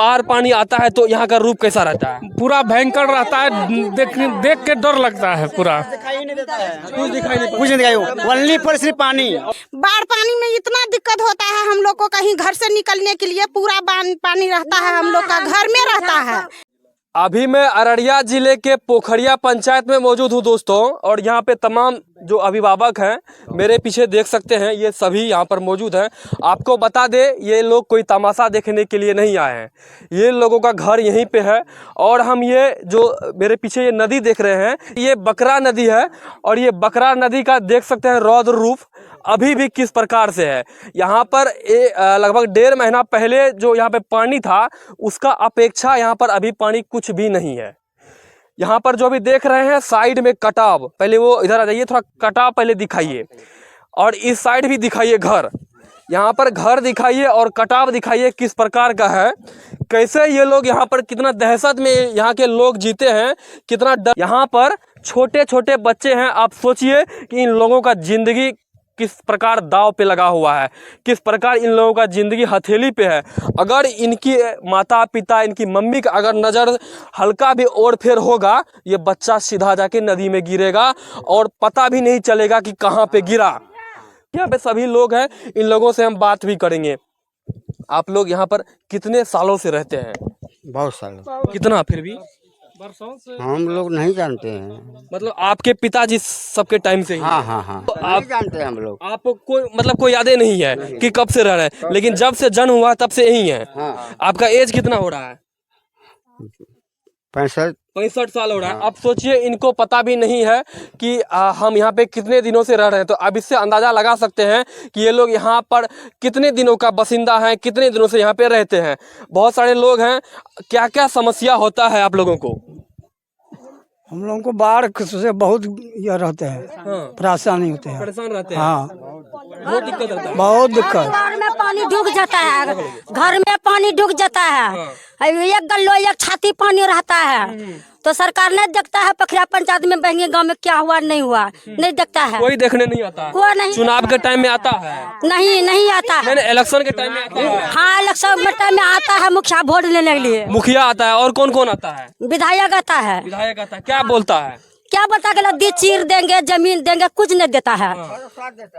बाहर पानी आता है तो यहाँ का रूप कैसा रहता है? पूरा भयंकर रहता है, देख के डर लगता है। पूरा दिखाई नहीं देता है, कुछ नहीं दिखाई, ओनली पर सिर्फ पानी। बाढ़ पानी में इतना दिक्कत होता है हम लोग को, कहीं घर से निकलने के लिए पूरा पानी रहता है, हम लोग का घर में रहता है। अभी मैं अररिया जिले के पोखरिया पंचायत में मौजूद हूँ दोस्तों, और यहाँ पे तमाम जो अभिभावक हैं मेरे पीछे देख सकते हैं, ये सभी यहाँ पर मौजूद हैं। आपको बता दे, ये लोग कोई तमाशा देखने के लिए नहीं आए हैं, ये लोगों का घर यहीं पे है। और हम ये जो मेरे पीछे ये नदी देख रहे हैं, ये बकरा नदी है, और ये बकरा नदी का देख सकते हैं रौद्र रूप अभी भी किस प्रकार से है। यहाँ पर लगभग 1.5 महीना पहले जो यहाँ पे पानी था, उसका अपेक्षा यहाँ पर अभी पानी कुछ भी नहीं है। यहाँ पर जो अभी देख रहे हैं साइड में कटाव, पहले वो इधर आ जाइए, थोड़ा कटाव पहले दिखाइए, और इस साइड भी दिखाइए घर। यहाँ पर घर दिखाइए और कटाव दिखाइए किस प्रकार का है, कैसे ये लोग यहाँ पर कितना दहशत में यहाँ के लोग जीते हैं, कितना डर। यहाँ पर छोटे छोटे बच्चे हैं, आप सोचिए कि इन लोगों का जिंदगी किस प्रकार दाव पे लगा हुआ है, किस प्रकार इन लोगों का ज़िंदगी हथेली पे है। अगर इनकी माता पिता, इनकी मम्मी का अगर नज़र हल्का भी ओर फेर होगा, ये बच्चा सीधा जाके नदी में गिरेगा और पता भी नहीं चलेगा कि कहाँ पे गिरा। यहाँ पे सभी लोग हैं, इन लोगों से हम बात भी करेंगे। आप लोग यहाँ पर कितने सालों से रहते हैं? बहुत सालों। कितना? फिर भी हम लोग नहीं जानते हैं, मतलब आपके पिताजी सबके टाइम से ही? हाँ तो आप जानते हैं हम लोग। आपको कोई मतलब कोई यादें नहीं है कि कब से रह रहे हैं, लेकिन जब से जन्म हुआ तब से यही है। हाँ। आपका एज कितना हो रहा है? 65 साल हो रहा है। अब सोचिए, इनको पता भी नहीं है कि हम यहाँ पे कितने दिनों से रह रहे हैं। तो अब इससे अंदाजा लगा सकते हैं कि ये लोग यहाँ पर कितने दिनों का बसिंदा है, कितने दिनों से यहाँ पे रहते हैं। बहुत सारे लोग हैं, क्या क्या समस्या होता है आप लोगों को? हम लोगों को बाढ़ से बहुत ये रहते हैं, परेशानी होते हैं, परेशान रहते हैं। हाँ बहुत दिक्कत रहता है। बहुत दिक्कत। घर में पानी ढुक जाता है, घर में पानी ढुक जाता है, एक गल्लो एक छाती पानी रहता है। तो सरकार नहीं देखता है, पोखरिया पंचायत में बहेंगे गांव में क्या हुआ नहीं हुआ, नहीं देखता है, कोई देखने नहीं आता है। कोई नहीं। चुनाव के टाइम में आता है? नहीं आता है। इलेक्शन के टाइम में आता है? हाँ, इलेक्शन में टाइम में आता है, मुखिया वोट लेने के लिए। मुखिया आता है, और कौन कौन आता है? विधायक आता है। विधायक आता है, क्या बोलता है? क्या बता के लद्दी चीर देंगे, जमीन देंगे, कुछ नहीं देता है,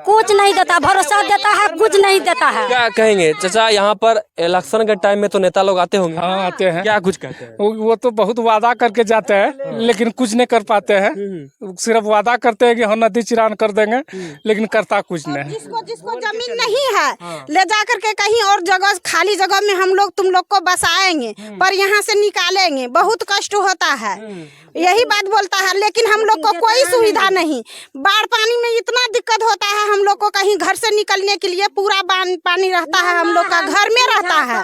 कुछ नहीं देता, भरोसा देता है, कुछ नहीं देता है। क्या कहेंगे चाचा, यहाँ पर इलेक्शन के टाइम में तो नेता लोग आते होंगे? हाँ आते हैं। क्या कुछ कहते हैं? वो तो बहुत वादा करके जाते हैं, लेकिन कुछ नहीं कर पाते हैं। सिर्फ वादा करते हैं कि हम नदी चिरान कर देंगे, लेकिन करता कुछ नहीं। जिसको जमीन नहीं है, ले जा करके कहीं और जगह, खाली जगह में हम लोग तुम लोग को बसाएंगे, पर यहाँ से निकालेंगे, बहुत कष्ट होता है, यही बात बोलता है। लेकिन हम लोग को कोई सुविधा नहीं, बाढ़ पानी में इतना दिक्कत होता है हम लोग को, कहीं घर से निकलने के लिए पूरा पानी रहता है, हम लोग का घर में रहता है,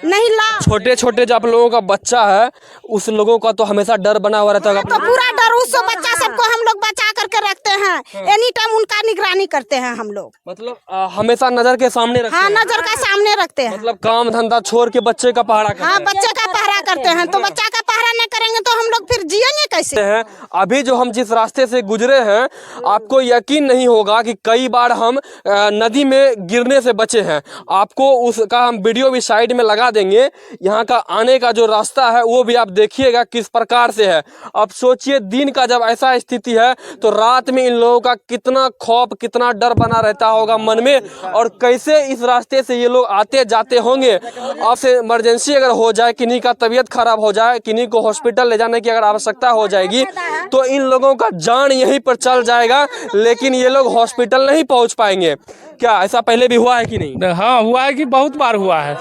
नहीं ला। छोटे छोटे जो आप लोगों का बच्चा है, उस लोगों का तो हमेशा डर बना हुआ रहता है। तो पूरा डर, उस बच्चा सबको हम लोग बचा करके रखते हैं, एनी टाइम उनका निगरानी करते हैं हम लोग। मतलब हमेशा नजर के सामने रखते हाँ, हैं। नजर का सामने रखते हैं। मतलब काम धंधा छोड़ के बच्चे का पहरा करते हाँ, हैं। बच्चे का पहरा करते हैं। तो बच्चा का पहरा नहीं करेंगे तो हम लोग फिर जिएंगे कैसे? अभी जो हम जिस रास्ते से गुजरे हैं, आपको यकीन नहीं होगा कि कई बार हम नदी में गिरने से बचे हैं। आपको उसका हम वीडियो भी साइड में लगा देंगे। यहाँ का आने का जो रास्ता है वो भी आप देखिएगा किस प्रकार से है। अब सोचिए, दिन का जब ऐसा स्थिति है तो रात में इन लोगों का कितना खौफ, कितना डर बना रहता होगा मन में, और कैसे इस रास्ते से ये लोग आते जाते होंगे। आपसे इमरजेंसी अगर हो जाए, किन्हीं का तबीयत खराब हो जाए, किन्हीं को हॉस्पिटल ले जाने की अगर आवश्यकता हो जाएगी, तो इन लोगों का जान यहीं पर चल जाएगा, लेकिन ये लोग हॉस्पिटल नहीं पहुंच पाएंगे। क्या ऐसा पहले भी हुआ है कि नहीं? हाँ हुआ है, कि बहुत बार हुआ है,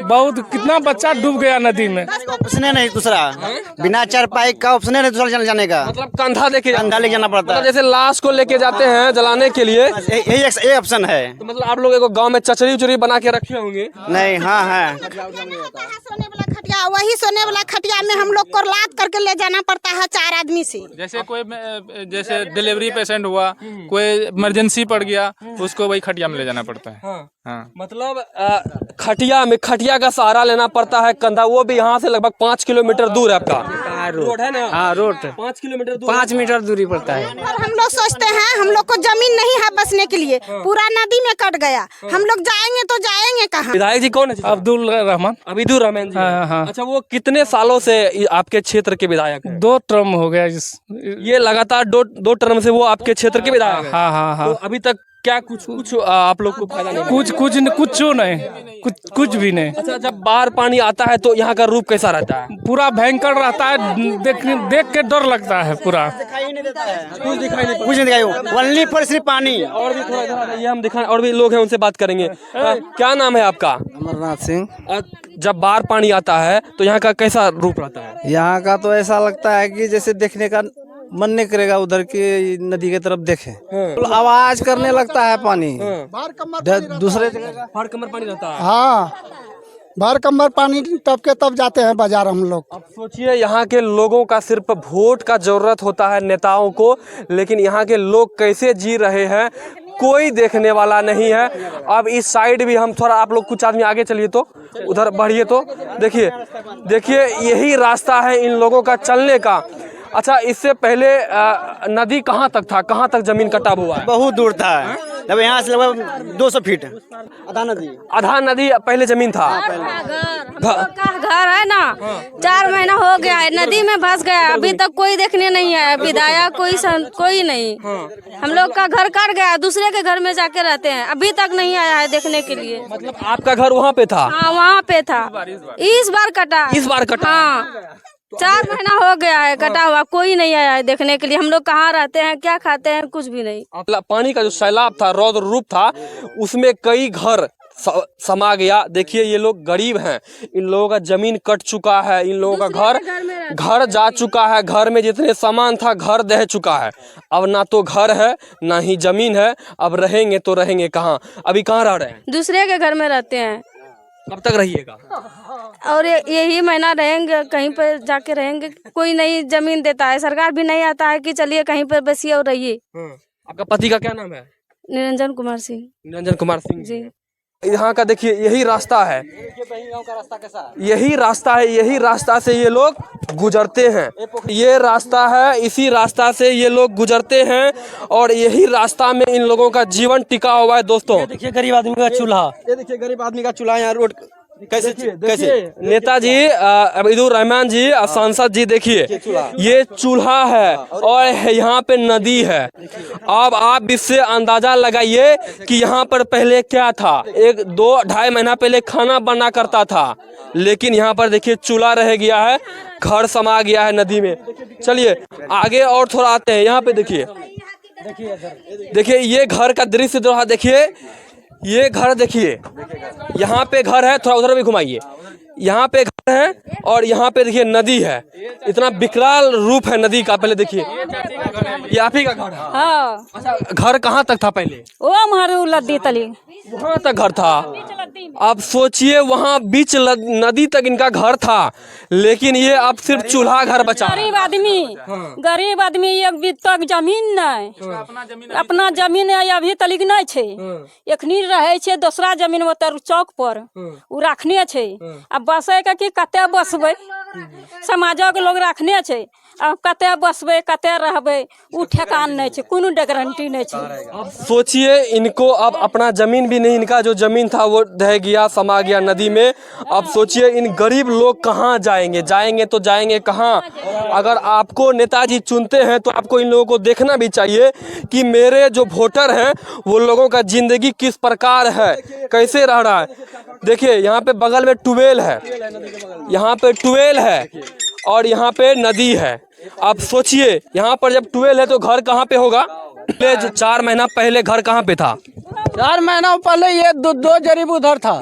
बहुत। कितना बच्चा डूब गया नदी में। ऑप्शन नहीं दूसरा, बिना चारपाई का ऑप्शन नहीं दूसरा जाने का। मतलब कंधा लेके कंधा लेके जाना पड़ता है। जैसे लाश को लेके जाते हैं जलाने के लिए, यही ऑप्शन है। तो मतलब आप लोग एक गांव में चचरी उचरी बना के रखे होंगे? नहीं, हाँ है। सोने वाला खटिया, वही सोने वाला खटिया में हम लोग को लाद करके ले जाना पड़ता है 4 आदमी से। जैसे डिलीवरी पेशेंट हुआ, कोई इमरजेंसी पड़ गया, उसको वही खटिया में ले जाना पड़ता है। हाँ। मतलब खटिया का सहारा लेना पड़ता है, कंधा, वो भी यहाँ से लगभग 5 किलोमीटर दूर है आपका। है रोड है ना? हाँ रोड 5 किलोमीटर दूर 5 मीटर दूरी पड़ता है। और हम लोग सोचते हैं हम लोग को जमीन नहीं है बसने के लिए, पूरा नदी में कट गया, हम लोग जाएंगे तो जाएंगे कहाँ? विधायक जी कौन है? अब्दुल रहमान। अब्दुल रहमान जी। हाँ, हाँ। अच्छा, वो कितने सालों से आपके क्षेत्र के विधायक हैं? 2 टर्म हो गया ये लगातार दो टर्म से वो आपके क्षेत्र के विधायक हैं। हाँ हाँ हाँ। तो अभी तक क्या कुछ आप लोग को फायदा नहीं? कुछ भी नहीं। अच्छा, जब बाहर पानी आता है तो यहाँ का रूप कैसा रहता है? पूरा भयंकर रहता है, देख के डर लगता है पूरा। कुछ दिखाई नहीं कुछ नहीं दिखाई, ओनली पर सिर्फ पानी। और भी थोड़ा इधर आइए, हम दिखा, और भी लोग हैं, उनसे बात करेंगे। क्या नाम है आपका? अमरनाथ सिंह। जब बाहर पानी आता है तो यहाँ का कैसा रूप रहता है? यहाँ का तो ऐसा लगता है कि जैसे देखने का मन नहीं करेगा उधर की नदी की तरफ देखे। आवाज करने लगता है पानी दूसरे जगह का। बाहर कमर पानी रहता है। हाँ, भर कमर पानी तब के तब जाते हैं बाजार हम लोग। अब सोचिए, यहाँ के लोगों का सिर्फ वोट का जरूरत होता है नेताओं को, लेकिन यहाँ के लोग कैसे जी रहे हैं कोई देखने वाला नहीं है। अब इस साइड भी हम थोड़ा, आप लोग कुछ आदमी आगे चलिए तो, उधर बढ़िए तो देखिए यही रास्ता है इन लोगों का चलने का। अच्छा, इससे पहले नदी कहाँ तक था? कहाँ तक जमीन कटाव हुआ है? बहुत दूर था, जब यहाँ से लगभग 200 फीट आधा नदी पहले जमीन था। घर है ना, 4 महीना हो गया है, नदी में फंस गया, अभी तक कोई देखने नहीं आया, विधायक कोई नहीं। हम लोग का घर कट गया, दूसरे के घर में जाके रहते हैं, अभी तक नहीं आया है देखने के लिए। मतलब आपका घर वहाँ पे था? हाँ, वहाँ पे था। इस बार कटा। हाँ, 4 महीना हो गया है कटा हुआ, कोई नहीं आया है देखने के लिए। हम लोग कहाँ रहते हैं, क्या खाते हैं, कुछ भी नहीं। पानी का जो सैलाब था, रौद्र रूप था, उसमें कई घर समा गया। देखिए, ये लोग गरीब हैं, इन लोगों का जमीन कट चुका है, इन लोगों का घर जा चुका है, घर में जितने सामान था घर दह चुका है। अब ना तो घर है ना ही जमीन है, अब रहेंगे तो रहेंगे कहाँ? अभी कहाँ रह रहे हैं? दूसरे के घर में रहते हैं। कब तक रहिएगा? और यही महीना रहेंगे, कहीं पर जाके रहेंगे। कोई नहीं जमीन देता है, सरकार भी नहीं आता है कि चलिए कहीं पर बसिए और रहिए। आपका पति का क्या नाम है? निरंजन कुमार सिंह। निरंजन कुमार सिंह जी। यहाँ का देखिए, यही रास्ता है, यही रास्ता से ये लोग गुजरते हैं। ये रास्ता है, इसी रास्ता से ये लोग गुजरते हैं और यही रास्ता में इन लोगों का जीवन टिका हुआ है। दोस्तों, देखिए गरीब आदमी का चूल्हा, ये देखिए गरीब आदमी का चूल्हा यहाँ रोड कैसे नेताजी अब्दुल रहमान जी, सांसद जी, देखिए ये चूल्हा है और यहाँ पे नदी है। अब आप इससे अंदाजा लगाइए कि यहाँ पर पहले क्या था। 1-2-2.5 महीना पहले खाना बना करता था, लेकिन यहाँ पर देखिए चूल्हा रह गया है, घर समा गया है नदी में। चलिए आगे और थोड़ा आते हैं। यहाँ पे देखिए ये घर का दृश्य थोड़ा देखिए, ये घर देखिए, यहाँ पे घर है, थोड़ा उधर भी घुमाइए। यहाँ पे घर है और यहाँ पे देखिए नदी है। इतना विकराल रूप है नदी का। पहले देखिए, ये आप ही का घर है? हाँ। अच्छा, घर कहाँ तक था पहले? वो हमारे लद्दी तली, वहाँ तक घर था। अब सोचिए, वहाँ बीच नदी तक इनका घर था, लेकिन ये अब सिर्फ चूल्हा घर बचा। गरीब आदमी एक तक जमीन नहीं, अपना जमीन अभी तलिक नहीं छे। एखनी रहे छे दूसरा जमीन ओतर चौक पर, उ रखने छे। अब बसे का कि कते बसबे, समाजक लोग रखने छे, अब कते बसबे कते रहबे, उ ठेकान नहीं छे, कोनो गारंटी नहीं छे। अब सोचिए, इनको अब अपना जमीन भी नहीं, इनका जो जमीन था वो ढह गया, समा गया नदी में। अब सोचिए इन गरीब लोग कहाँ जाएंगे तो जाएंगे कहाँ? अगर आपको नेताजी चुनते हैं तो आपको इन लोगों को देखना भी चाहिए कि मेरे जो वोटर हैं वो लोगों का जिंदगी किस प्रकार है, कैसे रह रहा है। देखिए यहाँ पे बगल में ट्यूबवेल है, यहाँ पे ट्यूबवेल है और यहाँ पे नदी है। अब सोचिए, यहाँ पर जब ट्यूबवेल है तो घर कहाँ पे होगा? 4 महीना पहले घर कहाँ पे था? 4 महीना पहले ये दो जरीब उधर था,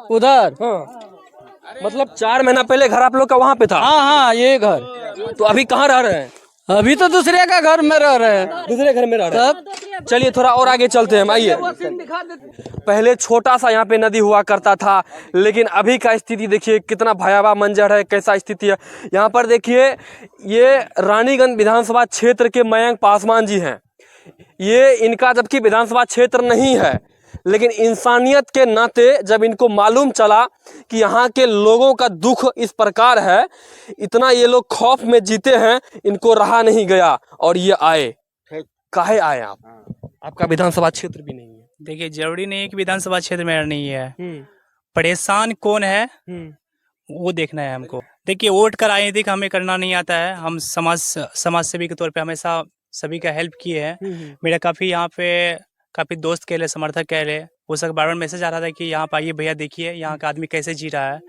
उधर। मतलब 4 महीना पहले घर आप लोग का वहाँ पे था? हाँ, ये घर। तो अभी कहाँ रह रहे हैं? अभी तो दूसरे का घर में रह रहे हैं। दूसरे घर में रह रहे हैं। चलिए थोड़ा और आगे चलते हैं, आइए। पहले छोटा सा यहाँ पे नदी हुआ करता था, लेकिन अभी का स्थिति देखिए कितना भयावह मंजर है, कैसा स्थिति है। यहाँ पर देखिए, ये रानीगंज विधानसभा क्षेत्र के मयंक पासवान जी हैं। ये इनका जबकि विधानसभा क्षेत्र नहीं है, लेकिन इंसानियत के नाते जब इनको मालूम चला कि यहाँ के लोगों का दुख इस प्रकार है, इतना ये लोग खौफ में जीते हैं, इनको रहा नहीं गया और ये आए। काहे आए आप? आपका विधानसभा क्षेत्र भी नहीं है। देखिए, जरूरी नहीं है कि विधानसभा क्षेत्र में नहीं है, परेशान कौन है वो देखना है हमको। देखिए, वोट कर आए, देख हमें करना नहीं आता है। हम समाज सेवी के तौर पे हमेशा सभी का हेल्प किए हैं। मेरा काफ़ी यहाँ पे काफ़ी दोस्त कह ले, समर्थक कह ले, वो सब बार बार मैसेज आ रहा था कि यहाँ पे आइए भैया, देखिए यहाँ का आदमी कैसे जी रहा है।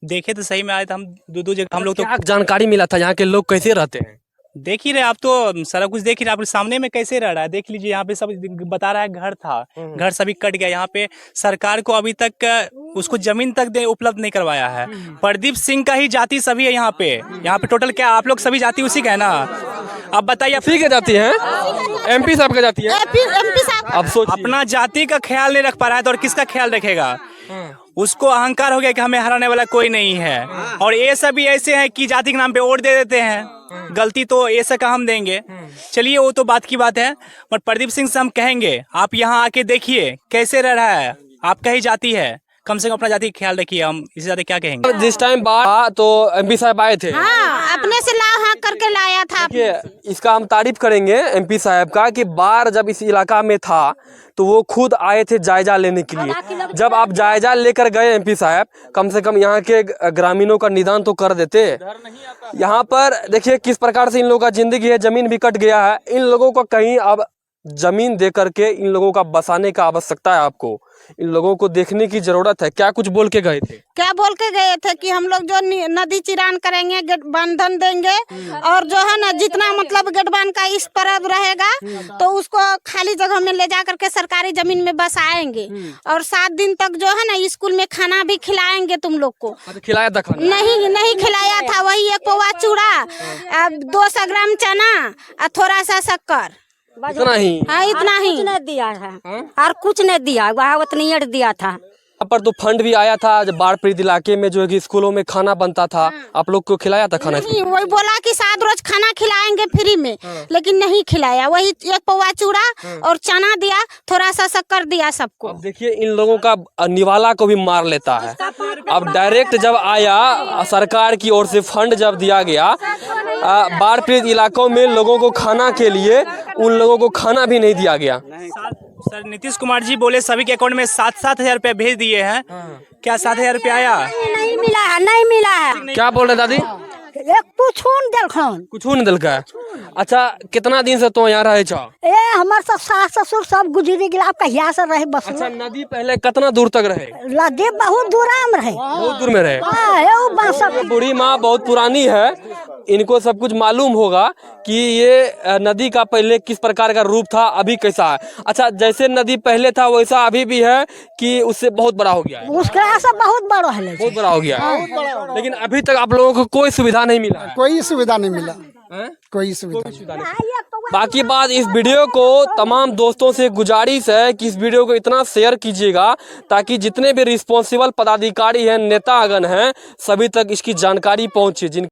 देखे तो सही में आए थे हम दो जगह। हम लोग तो क्या जानकारी मिला था यहाँ के लोग कैसे रहते हैं? देख ही रहे आप, तो सारा कुछ देख ही रहे, आपके सामने में कैसे रह रहा है। देख लीजिए, यहाँ पे सब बता रहा है घर था, घर सभी कट गया। यहाँ पे सरकार को अभी तक उसको जमीन तक उपलब्ध नहीं करवाया है। प्रदीप सिंह का ही जाति सभी है यहाँ पे टोटल क्या आप लोग सभी जाति उसी का है ना? अब बताइए, आप के जाती है? MP साहब का जाती है? MP साहब अब सोचिए, अपना जाति का ख्याल नहीं रख पा रहा है तो और किसका ख्याल रखेगा? उसको अहंकार हो गया कि हमें हराने वाला कोई नहीं है। और ये सभी ऐसे हैं कि जाति के नाम पे वोट दे देते हैं। गलती तो ऐसा का हम देंगे, चलिए वो तो बात की बात है। पर प्रदीप सिंह से हम कहेंगे, आप यहाँ आके देखिए कैसे रह रहा है, आपका ही जाति है, कम से कम अपना जाति का ख्याल रखिए। हम इससे ज्यादा क्या कहेंगे? जिस टाइम बात तो MP साहब आए थे। हाँ, अपने से हाँ करके लाया था। इसका हम तारीफ करेंगे MP साहब का कि बार जब इस इलाका में था तो वो खुद आए थे जायजा लेने के लिए। जब आप जायजा लेकर गए MP साहब, कम से कम यहाँ के ग्रामीणों का निदान तो कर देते। यहाँ पर देखिए किस प्रकार से इन लोगों का जिंदगी है, जमीन भी कट गया है। इन लोगों को कहीं अब जमीन दे करके इन लोगों का बसाने का आवश्यकता है। आपको इन लोगों को देखने की जरूरत है। क्या कुछ बोल के गए थे? क्या बोल के गए थे कि हम लोग जो नदी चिरान करेंगे, गेट बंधन देंगे, और जो है ना जितना मतलब गेट बांध का इस तरफ रहेगा तो उसको खाली जगह में ले जा करके सरकारी जमीन में बसाएंगे। और 7 दिन तक जो है ना स्कूल में खाना भी खिलाएंगे तुम लोग को। खिलाया था खाना? नहीं खिलाया था। वही 1 पौवा चूड़ा, 200 ग्राम चना और थोड़ा सा शक्कर, इतना ही? हाँ, इतना ही। कुछ नहीं दिया है और कुछ नहीं दिया, वहाँ उतनी दिया था। यहाँ पर तो फंड भी आया था जब बाढ़ पीड़ित इलाके में जो है कि स्कूलों में खाना बनता था। आप लोग को खिलाया था खाना? नहीं, वही बोला कि 7 रोज खाना खिलाएंगे फ्री में, लेकिन नहीं खिलाया। वही 1 पौवा चूड़ा और चना दिया, थोड़ा सा शक्कर दिया सबको। अब देखिए इन लोगों का निवाला को भी मार लेता है। अब डायरेक्ट जब आया सरकार की ओर से फंड जब दिया गया बाढ़ पीड़ित इलाकों में लोगों को खाना के लिए, उन लोगों को खाना भी नहीं दिया गया। सर नीतीश कुमार जी बोले सभी के अकाउंट में 7-7 हजार रुपया भेज दिए हैं। क्या 7 हजार रुपया आया? नहीं मिला है, नहीं मिला है। क्या बोल रहे दादी? कुछ नहीं दिल का। अच्छा, कितना दिन से तो यहाँ रहे छो? हमारे सब सास ससुर सब गुजरी गया, कहिया से रहे बस। अच्छा, नदी पहले कितना दूर तक रहे? लगे बहुत दूर में रहे, बहुत दूर में रहे। बूढ़ी माँ बहुत पुरानी है, इनको सब कुछ मालूम होगा कि ये नदी का पहले किस प्रकार का रूप था, अभी कैसा है। अच्छा, जैसे नदी पहले था वैसा अभी भी है कि उससे बहुत बड़ा हो गया है? उसका से बहुत बड़ा है, बहुत बड़ा हो गया है। लेकिन अभी तक आप लोगों को कोई सुविधा नहीं मिला है? कोई सुविधा नहीं मिला, कोई सुविधा नहीं। बाकी बात, इस वीडियो को तमाम दोस्तों से गुजारिश है कि इस वीडियो को इतना शेयर कीजिएगा ताकि जितने भी रिस्पॉन्सिबल पदाधिकारी हैं, नेतागण हैं, सभी तक इसकी जानकारी पहुंचे।